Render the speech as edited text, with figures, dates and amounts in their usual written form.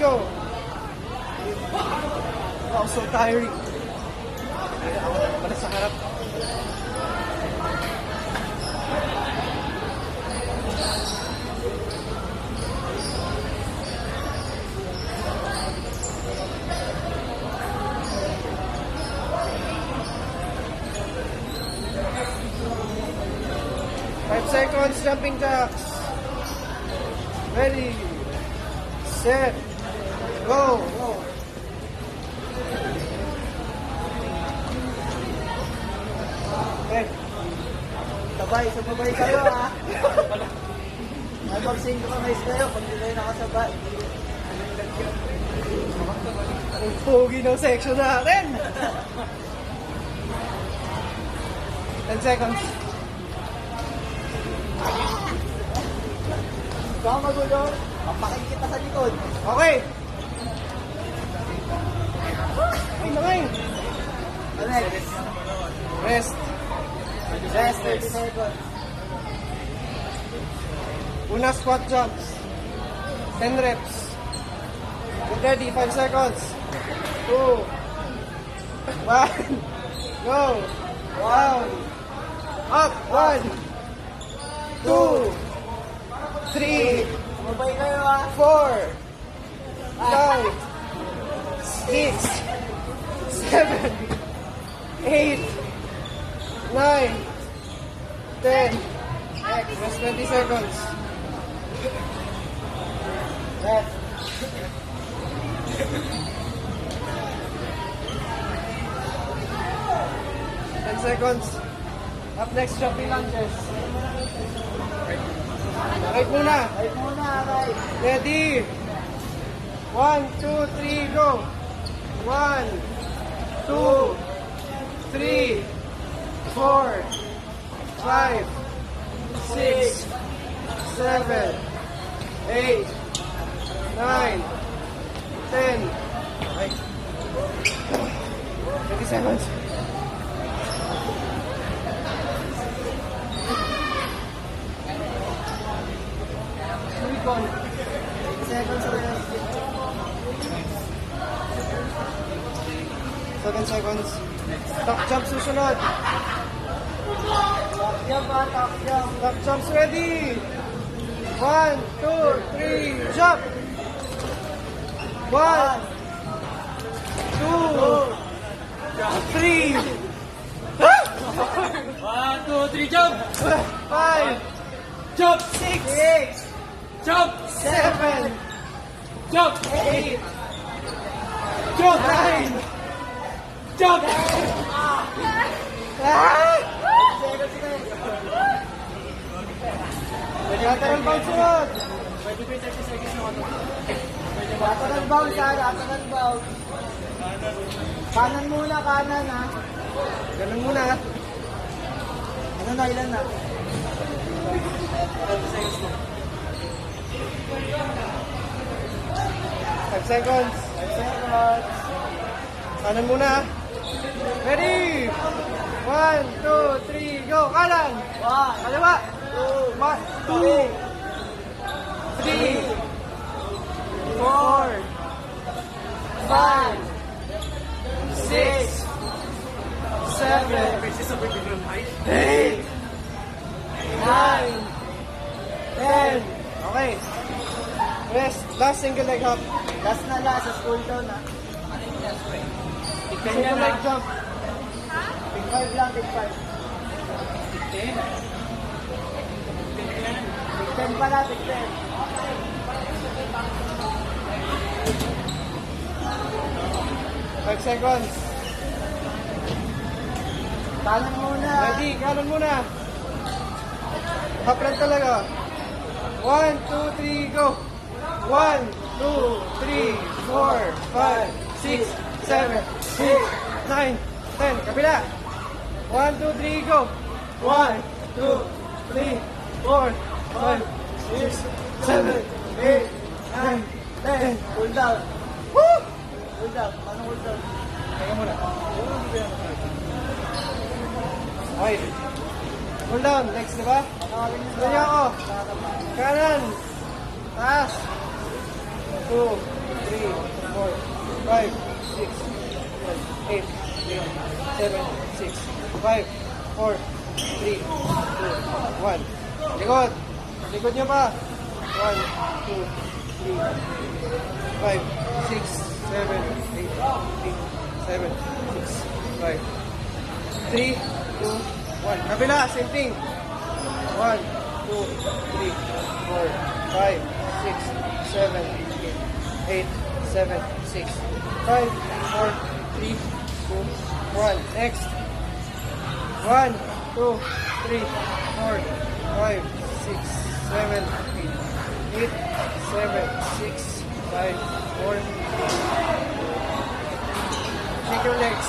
go. Oh, so tiring. Pala sa harap. Five seconds, jumping jacks. Ready, set, go. Okay. Sabay kayo ha. Ay mag-synchronize kayo pag hindi kayo nakasabay. Ang pogi ng section natin. 10 seconds. Ikaw magulo, papakin kita sa likod. Okay. Ay, nakay. Next. Rest. Rest 30 seconds. Una squat jumps. 10 reps. Get ready, 5 seconds. 2, 1, go. Down. Up. 1, 2, 3, Sabay kayo ha. 4, 5, 6, 7, 8, 9, 10. Rest 20 seconds. Rest. 10 seconds. Up next, jumping lunges. Right muna. Right muna, right. Ready? 1, 2, 3, go. 1, 2, 3, 4, 5, 6, 7, 8, 9, 10. Right. 20 seconds. Recon. 8 seconds rest. 7 seconds. Top jump susunod. Top jump ha, top jump. Top jumps ready. 1, 2, 3, jump. 1, 2, 3. 1, 2, 3, jump! 5, Jump! 6, Jump! 7, Jump! 8, Jump! 9. Jump! Lateral bounce sunod. Pwede ba yung 30 seconds na ano? Lateral bounce ha, lateral bounce. Kanan muna, kanan ha. Ganun muna. Ano na, ilan na? 5 seconds. 5 seconds. Kanan muna. Ready? 1, 2, 3, go. Kanan. 1, Kaliwa. 2, 3, 4, 5, 6, 7, 8, 9, 10. Okay. Rest. Last single leg hop. Last na last, sa school down ha. Single leg jump. Big 5 lang, big 5. Big 10 pala, big 10. Five seconds. Kanan muna. Ready, kanan muna. Hop lang talaga. 1, 2, 3, go. 1, 2, 3, 4, 5, 6, 7, 8, 9, 10. Kabila. 1, 2, 3, go. 1, 2, 3, 4, 5, 6, 7, 8, 9, 10. Cool down. Woo! Cool down. Paano cool down? Teka muna. Okay. Hold down. Next, di ba? Ganyan ako. Kanan. Taas. 2, 3, 4, 5, 6, 7, 8, 7, 6, 5, 4, 3, 2, 1. Likod. Likod nyo pa. 1, 2, 3, 5, 6, 7, 8, 7, 6, 5, 3, 2, 1. Kabila, same thing. 1, 2, 3, 4, 5, 6, 7, 8, 7, 6, 5, 4, 3, 2, 1. Next. 1, 2, 3, 4, 5, 6, 7, 8, 7, 6, 5, 4. Shake your legs.